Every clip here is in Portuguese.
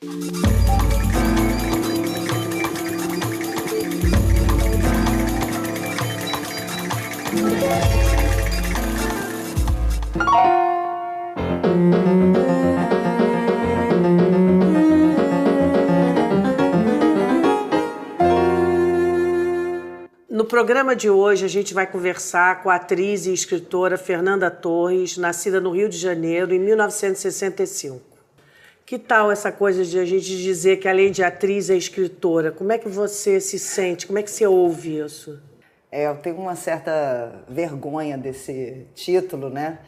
No programa de hoje, a gente vai conversar com a atriz e escritora Fernanda Torres, nascida no Rio de Janeiro em 1965. Que tal essa coisa de a gente dizer que, além de atriz, é escritora? Como é que você se sente? Como é que você ouve isso? Eu tenho uma certa vergonha desse título, né?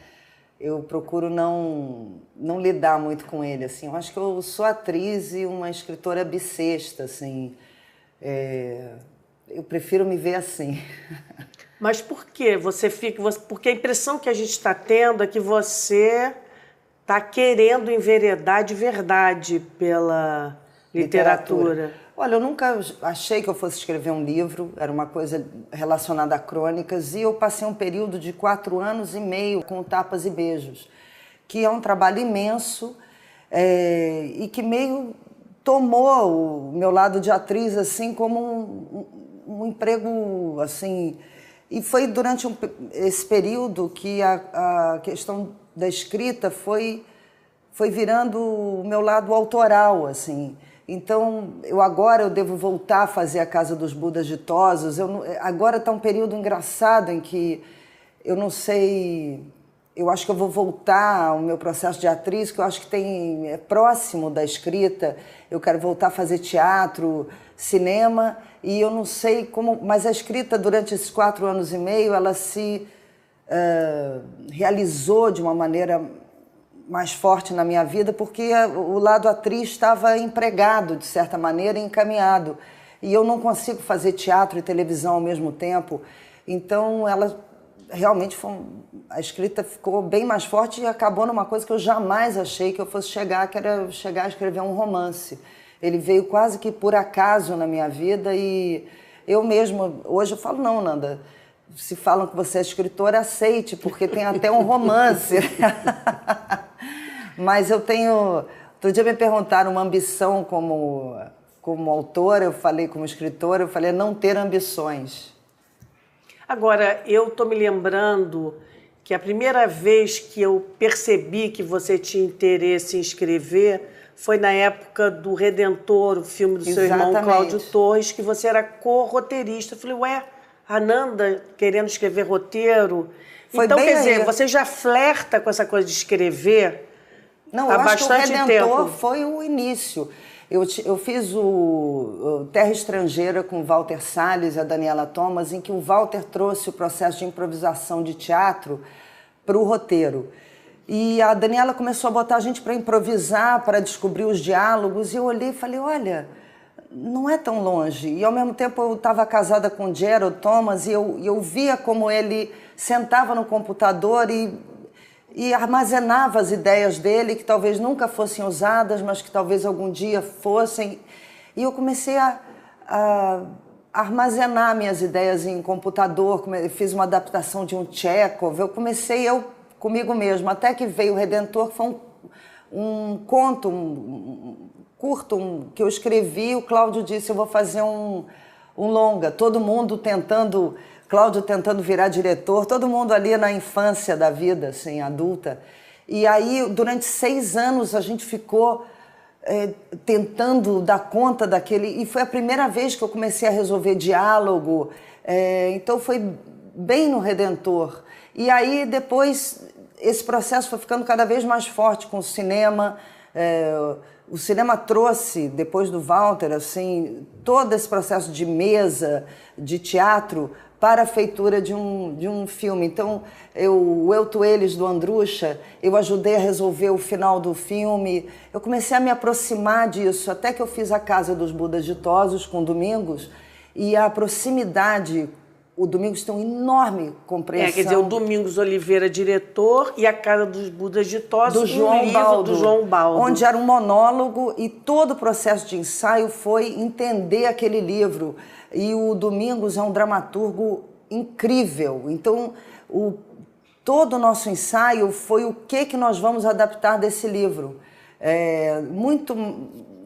Eu procuro não lidar muito com ele, assim. Eu acho que eu sou atriz e uma escritora bissexta, assim. Eu prefiro me ver assim. Mas por quê? Porque a impressão que a gente está tendo é que você está querendo enveredar de verdade pela literatura. Olha, eu nunca achei que eu fosse escrever um livro, era uma coisa relacionada a crônicas, e eu passei um período de 4 anos e meio com Tapas e Beijos, que é um trabalho imenso e que meio tomou o meu lado de atriz assim como um emprego assim. E foi durante esse período que a questão da escrita foi virando o meu lado autoral, assim. Então, agora eu devo voltar a fazer a Casa dos Budas Ditosos. Agora está um período engraçado em que eu não sei... Eu acho que eu vou voltar ao meu processo de atriz, que eu acho que é próximo da escrita. Eu quero voltar a fazer teatro, cinema, e eu não sei como... Mas a escrita, durante esses 4 anos e meio, ela se realizou de uma maneira mais forte na minha vida, porque o lado atriz estava empregado, de certa maneira, encaminhado. E eu não consigo fazer teatro e televisão ao mesmo tempo. Então, ela realmente a escrita ficou bem mais forte e acabou numa coisa que eu jamais achei que eu fosse chegar, que era chegar a escrever um romance. Ele veio quase que por acaso na minha vida e eu mesma, hoje eu falo, não, Nanda, se falam que você é escritora, aceite, porque tem até um romance. Mas eu tenho... Outro dia me perguntaram uma ambição como autora, eu falei como escritora, eu falei não ter ambições. Agora, eu estou me lembrando que a primeira vez que eu percebi que você tinha interesse em escrever foi na época do Redentor, o filme do seu irmão Cláudio Torres, que você era co-roteirista. Eu falei, ué, a Nanda querendo escrever roteiro? Então, quer dizer, você já flerta com essa coisa de escrever há bastante tempo. Eu acho que o Redentor foi o início. Eu fiz o Terra Estrangeira com o Walter Salles e a Daniela Thomas, em que o Walter trouxe o processo de improvisação de teatro para o roteiro. E a Daniela começou a botar a gente para improvisar, para descobrir os diálogos, e eu olhei e falei, olha, não é tão longe. E ao mesmo tempo eu estava casada com o Gerald Thomas e eu via como ele sentava no computador e armazenava as ideias dele, que talvez nunca fossem usadas, mas que talvez algum dia fossem. E eu comecei a armazenar minhas ideias em computador, fiz uma adaptação de um Chekhov, eu comecei comigo mesma, até que veio o Redentor, que foi um conto, curto, que eu escrevi, o Cláudio disse, eu vou fazer um longa, todo mundo Cláudio tentando virar diretor, todo mundo ali na infância da vida, assim, adulta. E aí, durante 6 anos, a gente ficou tentando dar conta daquele... E foi a primeira vez que eu comecei a resolver diálogo. Então, foi bem no Redentor. E aí, depois, esse processo foi ficando cada vez mais forte com o cinema. O cinema trouxe, depois do Walter, assim, todo esse processo de mesa, de teatro, para a feitura de um filme. Então, o Eu, Tu, Eles, do Andrucha, eu ajudei a resolver o final do filme. Eu comecei a me aproximar disso, até que eu fiz a Casa dos Budas Ditosos com o Domingos, e a proximidade... O Domingos tem uma enorme compreensão. Quer dizer, o Domingos Oliveira, diretor, e a Casa dos Budas Ditosos, do João Baldo. Onde era um monólogo e todo o processo de ensaio foi entender aquele livro. E o Domingos é um dramaturgo incrível. Então, todo o nosso ensaio foi o que nós vamos adaptar desse livro.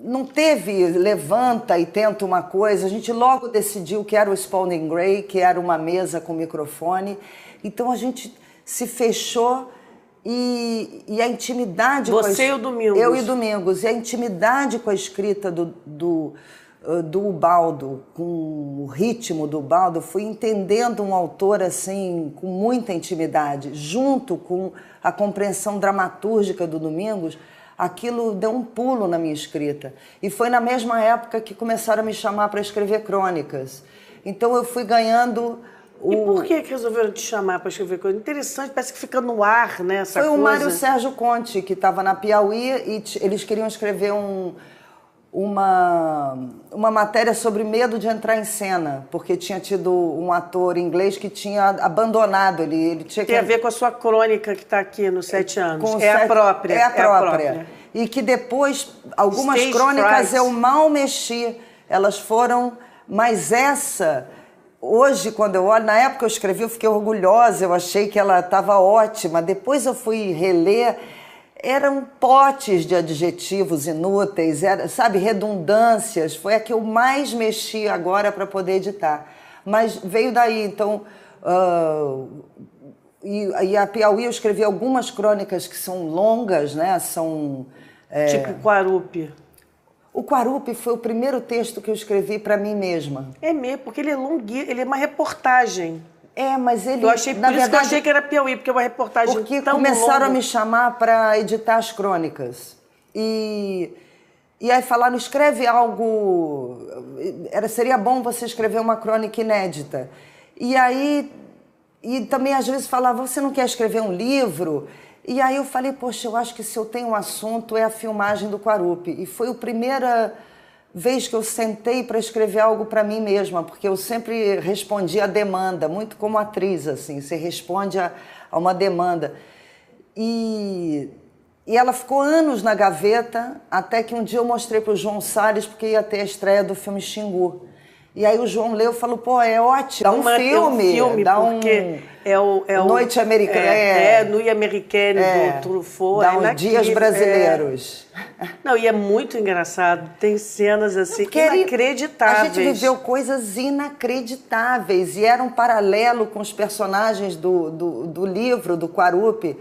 não teve levanta e tenta uma coisa. A gente logo decidiu que era o Spalding Gray, que era uma mesa com microfone. Então a gente se fechou e a intimidade... Você e o Domingos. Eu e o Domingos. E a intimidade com a escrita do Ubaldo, com o ritmo do Ubaldo, fui entendendo um autor assim com muita intimidade, junto com a compreensão dramatúrgica do Domingos. Aquilo deu um pulo na minha escrita. E foi na mesma época que começaram a me chamar para escrever crônicas. Então eu fui ganhando... E por que resolveram te chamar para escrever crônicas? Interessante, parece que fica no ar, né, essa coisa. Foi o Mário Sérgio Conte, que estava na Piauí, e eles queriam escrever uma matéria sobre medo de entrar em cena, porque tinha tido um ator inglês que tinha abandonado. Ele tinha Tem a ver com a sua crônica que está aqui nos 7 anos. A própria. É a própria. E que depois, algumas Stage crônicas fright. eu mal mexi. Elas foram... Mas essa... Hoje, quando eu olho... Na época eu escrevi, eu fiquei orgulhosa. Eu achei que ela estava ótima. Depois eu fui reler... Eram potes de adjetivos inúteis, sabe, redundâncias. Foi a que eu mais mexi agora para poder editar. Mas veio daí, então... E a Piauí eu escrevi algumas crônicas que são longas, né? São... Tipo Quarupi. O Quarupi foi o primeiro texto que eu escrevi para mim mesma. É mesmo, porque ele é longuinho, ele é uma reportagem. Mas ele... Eu achei, por isso que eu achei que era Piauí, porque é uma reportagem tão longa. Porque começaram a me chamar para editar as crônicas. E aí falaram, escreve algo... Seria bom você escrever uma crônica inédita. E aí... E também às vezes falavam, você não quer escrever um livro? E aí eu falei, poxa, eu acho que se eu tenho um assunto é a filmagem do Quarupi. E foi a primeira vez que eu sentei para escrever algo para mim mesma, porque eu sempre respondia a demanda, muito como atriz, assim, você responde a uma demanda. E ela ficou anos na gaveta, até que um dia eu mostrei para o João Salles, porque ia ter a estreia do filme Xingu. E aí o João leu e falou, pô, é ótimo, dá um filme, dá porque é o Noite Americana. Noite Americana do Truffaut. Dá uns dias brasileiros. Não, e é muito engraçado, tem cenas assim inacreditáveis. A gente viveu coisas inacreditáveis e era um paralelo com os personagens do livro, do Quarupi.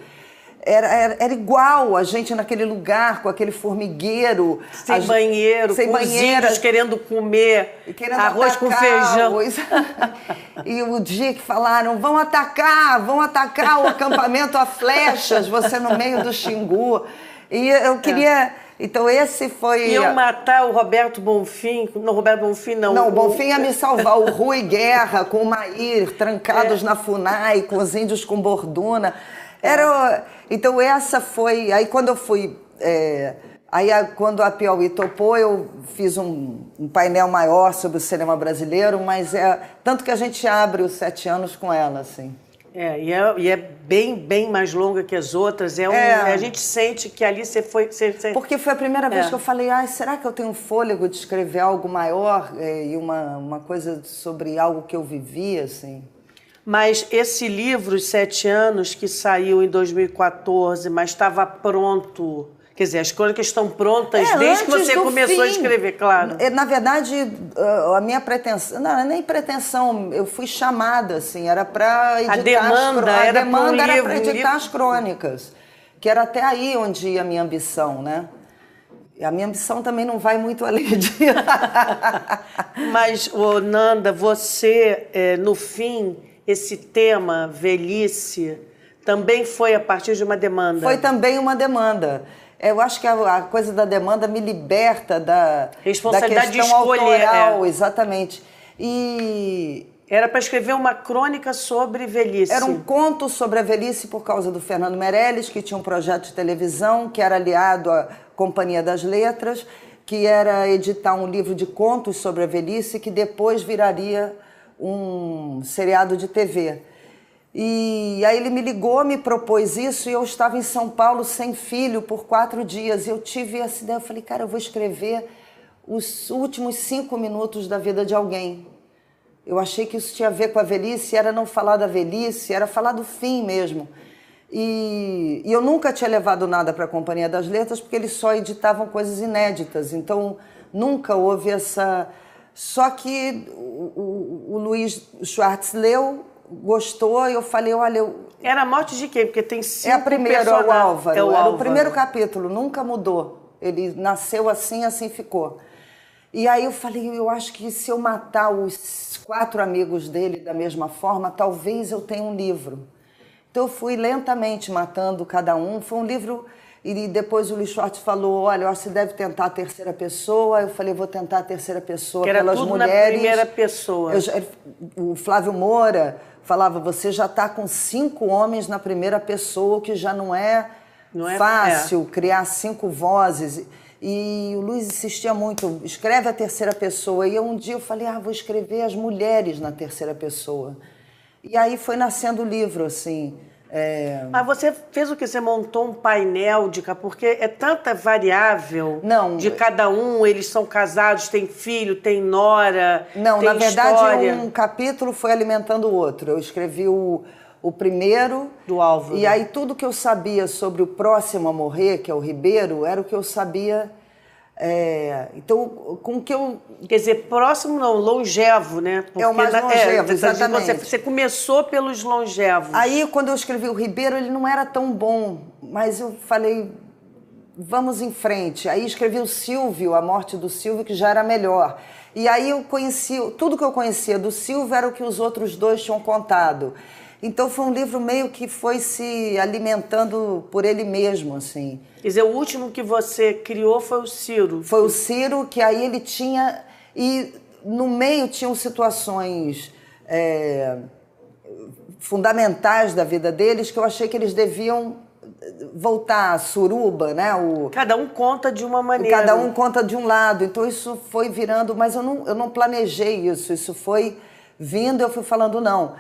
Era igual a gente naquele lugar, com aquele formigueiro. Sem banheiro, com os índios querendo comer arroz com feijão. E o dia que falaram, vão atacar o acampamento a flechas, você no meio do Xingu. E eu queria... Então esse foi... Iam matar o Roberto Bonfim. Não, Roberto Bonfim não. Não, o Bonfim ia me salvar. O Rui Guerra com o Maír, trancados na FUNAI, com os índios com borduna. Então essa foi... Aí quando eu fui... quando a Piauí topou, eu fiz um painel maior sobre o cinema brasileiro, mas tanto que a gente abre os 7 anos com ela, assim. E é bem mais longa que as outras. A gente sente que ali você foi... Porque foi a primeira vez que eu falei, será que eu tenho fôlego de escrever algo maior e uma coisa sobre algo que eu vivi, assim? Mas esse livro, Os 7 Anos, que saiu em 2014, mas estava pronto... Quer dizer, as crônicas estão prontas desde que você começou a escrever, claro. Na verdade, a minha pretensão... Não, nem pretensão, eu fui chamada, assim, era para editar... A demanda era para editar as crônicas, que era até aí onde ia a minha ambição, né? E a minha ambição também não vai muito além disso. Mas, Nanda, você, no fim... Esse tema, velhice, também foi a partir de uma demanda? Foi também uma demanda. Eu acho que a coisa da demanda me liberta da responsabilidade questão de escolher, autoral, exatamente. E era para escrever uma crônica sobre velhice. Era um conto sobre a velhice por causa do Fernando Meirelles, que tinha um projeto de televisão que era aliado à Companhia das Letras, que era editar um livro de contos sobre a velhice que depois viraria um seriado de TV. E aí ele me ligou, me propôs isso, e eu estava em São Paulo sem filho por 4 dias. E eu tive essa ideia, eu falei, cara, eu vou escrever os últimos 5 minutos da vida de alguém. Eu achei que isso tinha a ver com a velhice, era não falar da velhice, era falar do fim mesmo. E eu nunca tinha levado nada para a Companhia das Letras, porque eles só editavam coisas inéditas, então nunca houve essa... Só que o Luiz Schwartz leu, gostou, e eu falei, olha... Era a morte de quem? Porque tem 5 É a primeira, é o Álvaro. É o Era Álvaro. o primeiro capítulo, nunca mudou. Ele nasceu assim, assim ficou. E aí eu falei, eu acho que se eu matar os 4 amigos dele da mesma forma, talvez eu tenha um livro. Então eu fui lentamente matando cada um. Foi um livro... E depois o Luiz Schwartz falou, olha, eu acho que você deve tentar a terceira pessoa. Eu falei, vou tentar a terceira pessoa que era pelas tudo mulheres. Na primeira pessoa. O Flávio Moura falava, você já está com 5 homens na primeira pessoa, o que já não é fácil criar 5 vozes. E o Luiz insistia muito, escreve a terceira pessoa. E um dia eu falei, vou escrever as mulheres na terceira pessoa. E aí foi nascendo o livro, assim... Mas você fez o que? Você montou um painel porque é tanta variável de cada um, eles são casados, tem filho, tem nora, não, tem na verdade história. Um capítulo foi alimentando o outro. Eu escrevi o primeiro do Álvaro. E aí tudo que eu sabia sobre o próximo a morrer, que é o Ribeiro, era o que eu sabia. Então, com que eu... Quer dizer, próximo não, longevo, né? Porque é o mais longevo, exatamente. Você começou pelos longevos. Aí, quando eu escrevi o Ribeiro, ele não era tão bom, mas eu falei, vamos em frente. Aí escrevi o Silvio, a morte do Silvio, que já era melhor. E aí eu conheci, tudo que eu conhecia do Silvio era o que os outros 2 tinham contado. Então foi um livro meio que foi se alimentando por ele mesmo, assim. Quer dizer, o último que você criou foi o Ciro. Foi o Ciro, que aí ele tinha... E no meio tinham situações fundamentais da vida deles que eu achei que eles deviam voltar à suruba, né? Cada um conta de uma maneira. Cada um conta de um lado. Então isso foi virando... Mas eu não planejei isso. Isso foi vindo, eu fui falando, não...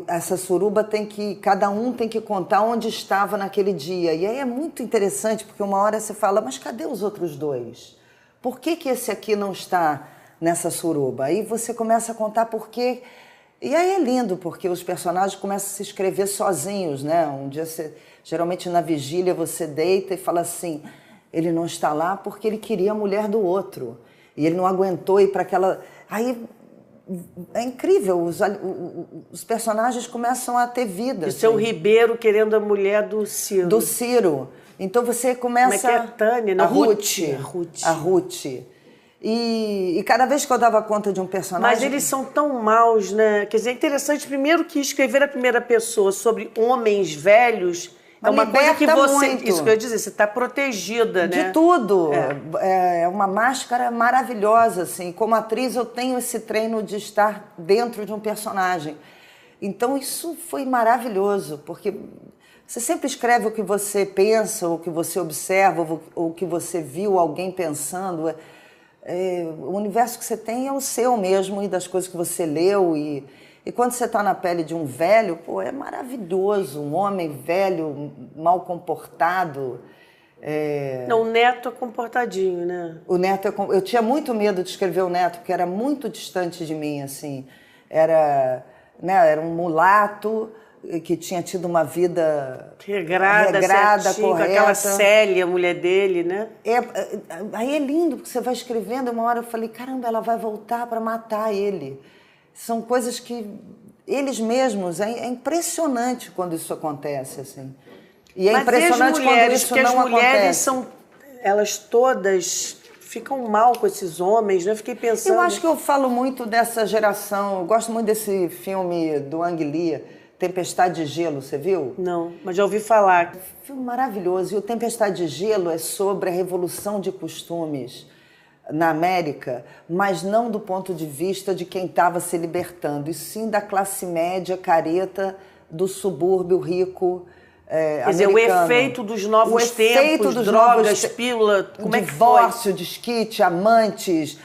essa suruba cada um tem que contar onde estava naquele dia. E aí é muito interessante, porque uma hora você fala, mas cadê os outros 2? Por que esse aqui não está nessa suruba? Aí você começa a contar por quê. E aí é lindo, porque os personagens começam a se escrever sozinhos, né? Um dia, geralmente na vigília, você deita e fala assim, ele não está lá porque ele queria a mulher do outro. E ele não aguentou ir para aquela... Aí... É incrível, os personagens começam a ter vida. E seu Ribeiro querendo a mulher do Ciro. Do Ciro. Então você começa... Como é que é Tânia? Não, A Ruth. E cada vez que eu dava conta de um personagem... Mas eles são tão maus, né? Quer dizer, é interessante, primeiro, que escrever a primeira pessoa sobre homens velhos... É uma coisa que você... Muito. Isso que eu ia dizer, você está protegida, né? De tudo. É uma máscara maravilhosa, assim. Como atriz, eu tenho esse treino de estar dentro de um personagem. Então, isso foi maravilhoso, porque você sempre escreve o que você pensa, o que você observa, ou o que você viu alguém pensando. O universo que você tem é o seu mesmo, e das coisas que você leu, e quando você está na pele de um velho, é maravilhoso, um homem velho, mal comportado. Não, o Neto é comportadinho, né? O Neto eu tinha muito medo de escrever o Neto, porque era muito distante de mim, assim. Era um mulato que tinha tido uma vida regrada certinho, correta. Com aquela Célia, a mulher dele, né? Aí é lindo, porque você vai escrevendo, uma hora eu falei, caramba, ela vai voltar para matar ele. São coisas que eles mesmos... É impressionante quando isso acontece, assim. E é impressionante quando isso não acontece. Porque as mulheres elas todas ficam mal com esses homens, né? Eu fiquei pensando... Eu acho que eu falo muito dessa geração. Eu gosto muito desse filme do Ang Lee, Tempestade de Gelo, você viu? Não, mas já ouvi falar. Filme maravilhoso. E o Tempestade de Gelo é sobre a revolução de costumes na América, mas não do ponto de vista de quem estava se libertando, e sim da classe média careta do subúrbio rico americano. Quer dizer, o efeito dos novos tempos, drogas, pílula, como é que foi? Divórcio, desquite, amantes,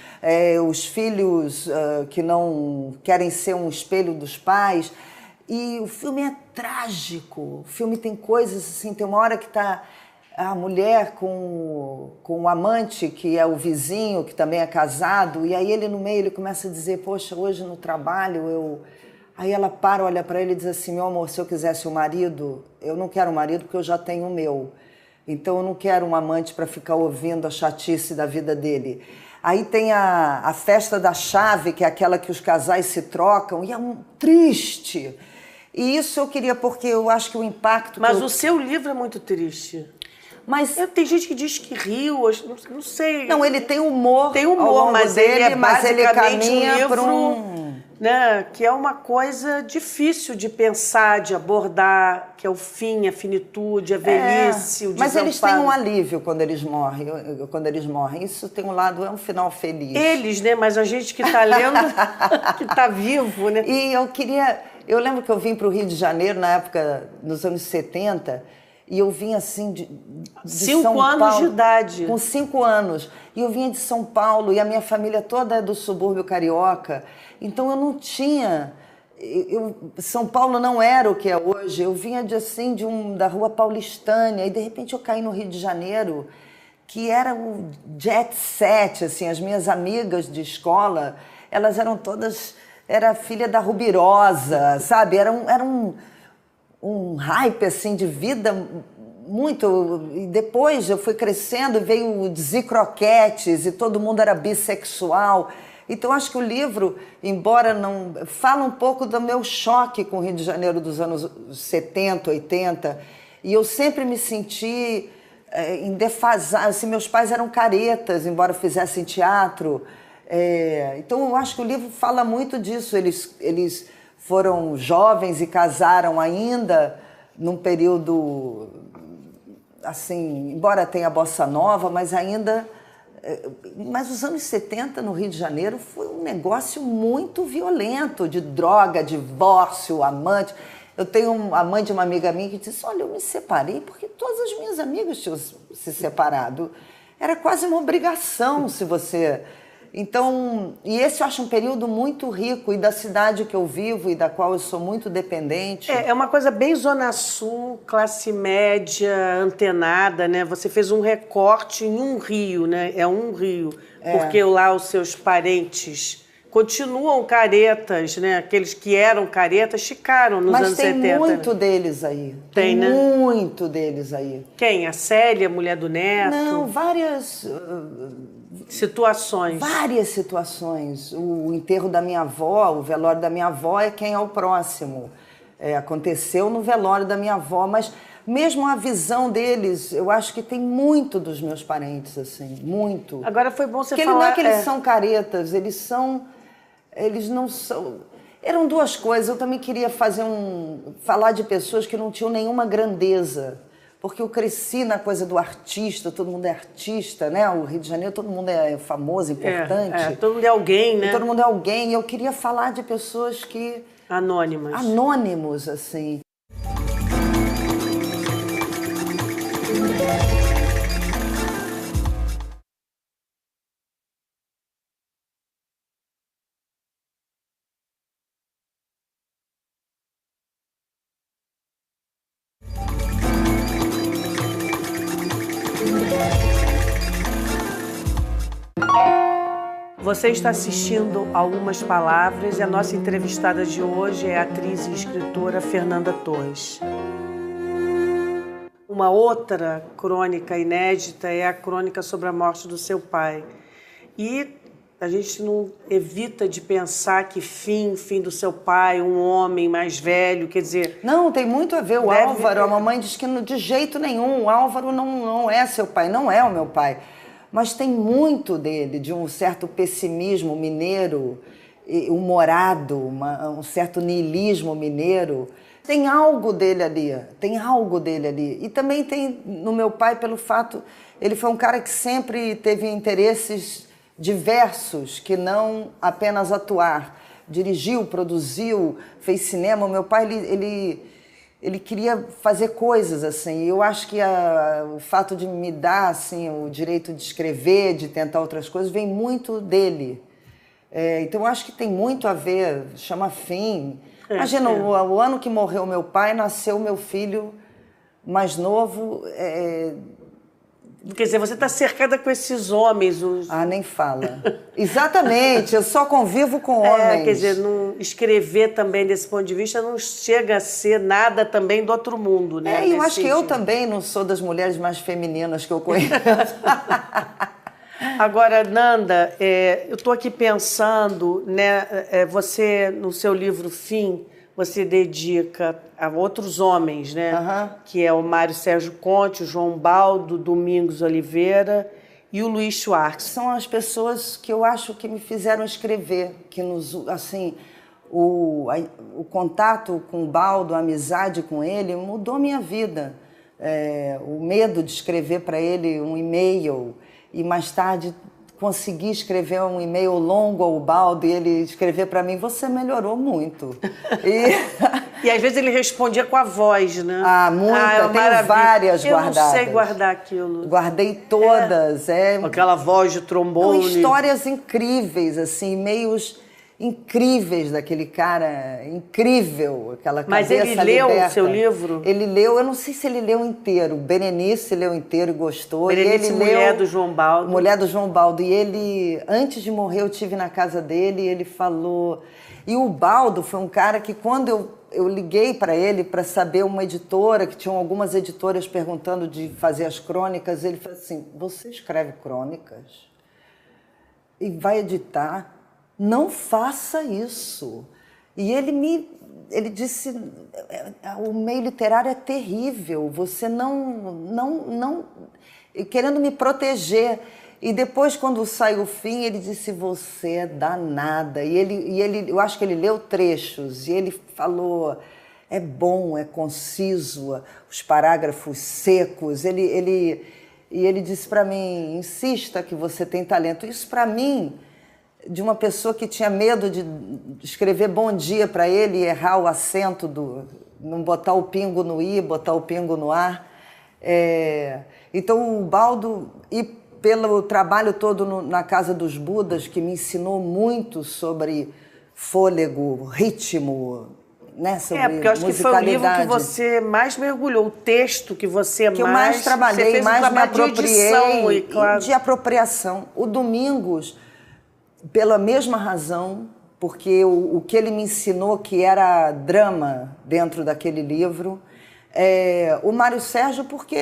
os filhos que não querem ser um espelho dos pais. E o filme é trágico. O filme tem coisas assim, tem uma hora que está a mulher com o amante, que é o vizinho, que também é casado, e aí ele no meio ele começa a dizer, poxa, hoje no trabalho eu Aí ela para, olha para ele e diz assim, meu amor, se eu quisesse um marido, eu não quero um marido porque eu já tenho o meu. Então eu não quero um amante para ficar ouvindo a chatice da vida dele. Aí tem a festa da chave, que é aquela que os casais se trocam, e é triste. E isso eu queria, porque eu acho que o impacto... Mas o seu livro é muito triste. Mas tem gente que diz que riu, não sei. Não, ele tem humor. Tem humor, mas dele, ele é basicamente um livro para um... né, que é uma coisa difícil de pensar, de abordar, que é o fim, a finitude, a velhice, o desamparo. Mas eles têm um alívio quando eles morrem. Isso tem um lado, é um final feliz. Eles, né? Mas a gente que está lendo, que está vivo, né? E eu lembro que eu vim para o Rio de Janeiro na época, nos anos 70, e eu vim assim de 5 anos de idade. Com 5 anos. E eu vinha de São Paulo, e a minha família toda é do subúrbio carioca. Então eu não tinha... São Paulo não era o que é hoje. Eu vinha da Rua Paulistânia, e de repente eu caí no Rio de Janeiro, que era o jet set, assim, as minhas amigas de escola, elas eram todas... Era filha da Rubirosa, sabe? Era um hype, assim, de vida muito... E depois eu fui crescendo e veio o Zicroquetes e todo mundo era bissexual. Então, acho que o livro, embora não... fala um pouco do meu choque com o Rio de Janeiro dos anos 70, 80. E eu sempre me senti em defasagem. Assim, meus pais eram caretas, embora fizessem teatro. Então, eu acho que o livro fala muito disso. Eles foram jovens e casaram ainda num período, assim, embora tenha a bossa nova, mas ainda... Mas os anos 70 no Rio de Janeiro foi um negócio muito violento, de droga, divórcio, amante. Eu tenho a mãe de uma amiga minha que disse, olha, eu me separei porque todas as minhas amigas tinham se separado. Era quase uma obrigação se você... Então, e esse eu acho um período muito rico, e da cidade que eu vivo e da qual eu sou muito dependente. É uma coisa bem Zona Sul, classe média, antenada, né? Você fez um recorte em um rio, né? É um rio, porque lá os seus parentes continuam caretas, né? Aqueles que eram caretas ficaram nos anos 70. Mas tem muito deles aí. Tem, né? Muito deles aí. Quem? A Célia, mulher do Neto? Não, várias... situações. Várias situações. O enterro da minha avó, o velório da minha avó é quem é o próximo. Aconteceu no velório da minha avó, mas mesmo a visão deles, eu acho que tem muito dos meus parentes, assim, muito. Agora foi bom você Porque falar... não é que eles são caretas, eles não são... Eram duas coisas, eu também queria falar de pessoas que não tinham nenhuma grandeza. Porque eu cresci na coisa do artista, todo mundo é artista, né? O Rio de Janeiro, todo mundo é famoso, importante. Todo mundo é alguém, né? E todo mundo é alguém. E eu queria falar de pessoas que... Anônimas. Anônimos, assim. Você está assistindo Algumas Palavras e a nossa entrevistada de hoje é a atriz e escritora Fernanda Torres. Uma outra crônica inédita é a crônica sobre a morte do seu pai. E a gente não evita de pensar que fim do seu pai, um homem mais velho, quer dizer... Não, tem muito a ver. O Álvaro, a mamãe diz que de jeito nenhum, o Álvaro não é seu pai, não é o meu pai. Mas tem muito dele, de um certo pessimismo mineiro, humorado, um certo niilismo mineiro. Tem algo dele ali, E também tem no meu pai pelo fato... Ele foi um cara que sempre teve interesses diversos, que não apenas atuar. Dirigiu, produziu, fez cinema. O meu pai, ele queria fazer coisas, assim. Eu acho que o fato de me dar, assim, o direito de escrever, de tentar outras coisas, vem muito dele. Então, eu acho que tem muito a ver, chama fim. Imagina, o ano que morreu meu pai, nasceu meu filho mais novo. Quer dizer, você está cercada com esses homens. Ah, nem fala. Exatamente, eu só convivo com homens. Quer dizer, não, escrever também desse ponto de vista não chega a ser nada também do outro mundo, né? Eu acho que eu também não sou das mulheres mais femininas que eu conheço. Agora, Nanda, eu estou aqui pensando, né? Você, no seu livro Fim, você dedica a outros homens, né? Que é o Mário Sérgio Conte, o João Baldo, Domingos Oliveira e o Luiz Schwartz. São as pessoas que eu acho que me fizeram escrever, que o contato com o Baldo, a amizade com ele, mudou minha vida. O medo de escrever para ele um e-mail e mais tarde consegui escrever um e-mail longo ao Baldo e ele escrever para mim, você melhorou muito. E às vezes ele respondia com a voz, né? Muita, tenho várias guardadas. Eu não sei guardar aquilo. Guardei todas. Aquela voz de trombone. São histórias incríveis, assim, meios incríveis daquele cara, incrível, aquela cabeça liberta. Mas ele leu o seu livro? Ele leu, eu não sei se ele leu inteiro, Berenice leu inteiro e gostou. Berenice, mulher do João Baldo. Mulher do João Baldo. E ele, antes de morrer, eu estive na casa dele e ele falou... E o Baldo foi um cara que quando eu liguei para ele para saber uma editora, que tinham algumas editoras perguntando de fazer as crônicas, ele falou assim, você escreve crônicas e vai editar? Não faça isso. E ele disse, o meio literário é terrível, você não querendo me proteger. E depois, quando saiu o Fim, ele disse, você é danada. E ele, eu acho que ele leu trechos, e ele falou, é bom, é conciso, os parágrafos secos. E ele disse para mim, insista que você tem talento. Isso para mim... de uma pessoa que tinha medo de escrever bom dia para ele e errar o acento, não botar o pingo no i, botar o pingo no ar. Então o Baldo, e pelo trabalho todo na Casa dos Budas, que me ensinou muito sobre fôlego, ritmo, né, sobre porque eu acho que foi o livro que você mais mergulhou, o texto que você eu mais trabalhei, mais me apropriei, de apropriação. O Domingos... pela mesma razão, porque o que ele me ensinou que era drama dentro daquele livro, o Mário Sérgio, porque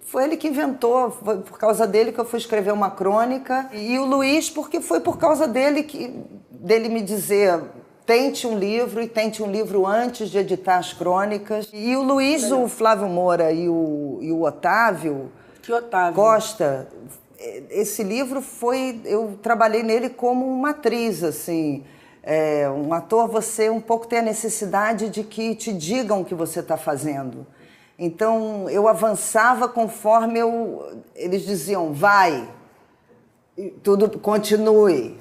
foi ele que inventou, foi por causa dele que eu fui escrever uma crônica, e o Luiz, porque foi por causa dele me dizer, tente um livro, e tente um livro antes de editar as crônicas. E o Luiz, o Flávio Moura e o Otávio, Costa... Esse livro eu trabalhei nele como uma atriz, assim. Um ator, você um pouco tem a necessidade de que te digam o que você está fazendo. Então, eu avançava conforme eles diziam, vai, tudo continue,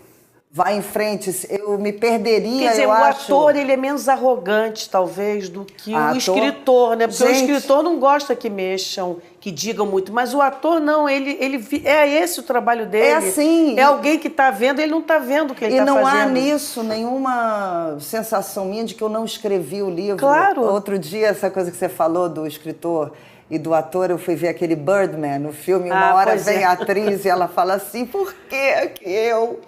vai em frente. Eu me perderia, quer dizer, eu acho... o ator, ele é menos arrogante, talvez, do que o escritor, né? Porque o escritor não gosta que mexam, que digam muito, mas o ator não, ele é esse o trabalho dele. É assim. É alguém que está vendo, ele não está vendo o que ele está fazendo. E não há nisso nenhuma sensação minha de que eu não escrevi o livro. Claro. Outro dia, essa coisa que você falou do escritor e do ator, eu fui ver aquele Birdman, no filme, uma hora vem a atriz e ela fala assim, por que eu...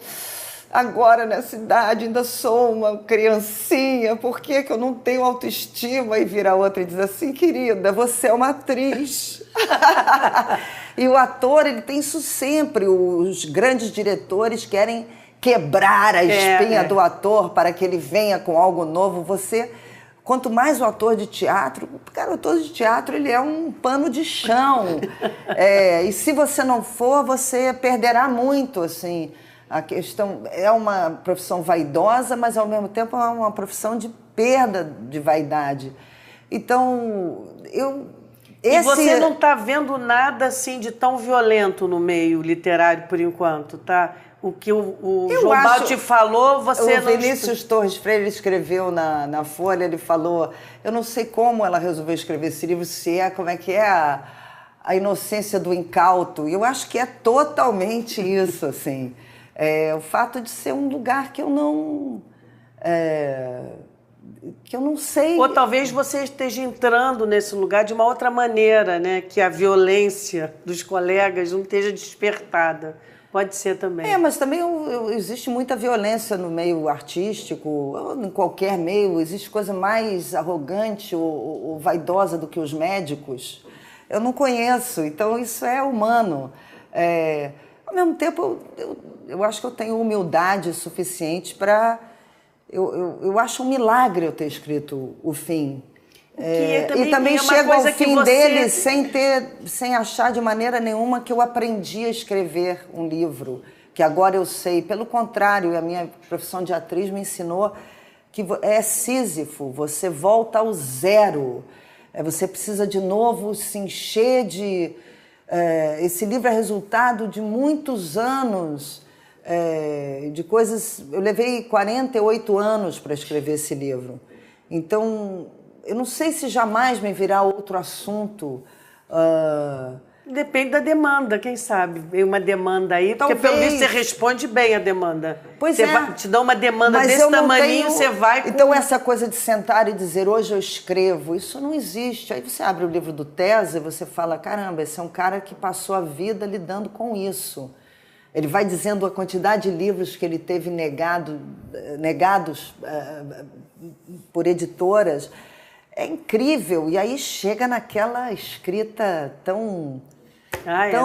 agora nessa idade ainda sou uma criancinha, por que eu não tenho autoestima? E vira outra e diz assim, querida, você é uma atriz. E o ator, ele tem isso sempre, os grandes diretores querem quebrar a espinha do ator para que ele venha com algo novo. Quanto mais o ator de teatro, cara, o ator de teatro, ele é um pano de chão. E se você não for, você perderá muito, assim. A questão é uma profissão vaidosa, mas ao mesmo tempo é uma profissão de perda de vaidade. Então, E você não está vendo nada assim de tão violento no meio literário por enquanto, tá? O que o João Baldo te falou, você não... O Vinícius Torres Freire escreveu na Folha, ele falou, eu não sei como ela resolveu escrever esse livro, como é que é a inocência do incauto. E eu acho que é totalmente isso, assim. O fato de ser um lugar que eu que eu não sei. Ou talvez você esteja entrando nesse lugar de uma outra maneira, né? Que a violência dos colegas não esteja despertada. Pode ser também. Mas também existe muita violência no meio artístico, ou em qualquer meio. Existe coisa mais arrogante ou vaidosa do que os médicos. Eu não conheço, então isso é humano. Ao mesmo tempo, eu acho que eu tenho humildade suficiente para... Eu acho um milagre eu ter escrito O Fim. E também chego ao fim dele sem achar de maneira nenhuma que eu aprendi a escrever um livro, que agora eu sei. Pelo contrário, a minha profissão de atriz me ensinou que é Sísifo, você volta ao zero. Você precisa de novo se encher de... esse livro é resultado de muitos anos, de coisas... Eu levei 48 anos para escrever esse livro. Então... Eu não sei se jamais me virá outro assunto. Depende da demanda, quem sabe? Vem uma demanda aí, porque pelo visto você responde bem a demanda. Pois você te dá uma demanda mas desse tamaninho, você vai... Então essa coisa de sentar e dizer, hoje eu escrevo, isso não existe. Aí você abre o livro do Tese e você fala, caramba, esse é um cara que passou a vida lidando com isso. Ele vai dizendo a quantidade de livros que ele teve negados por editoras. É incrível, e aí chega naquela escrita tão nada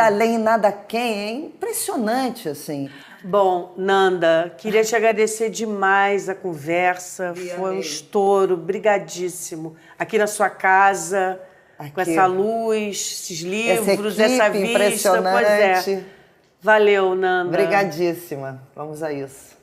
além, nada quem, é impressionante, assim. Bom, Nanda, queria te agradecer demais a conversa, foi um estouro, brigadíssimo. Aqui na sua casa, com essa luz, esses livros, essa vista, impressionante. Pois é. Valeu, Nanda. Obrigadíssima, vamos a isso.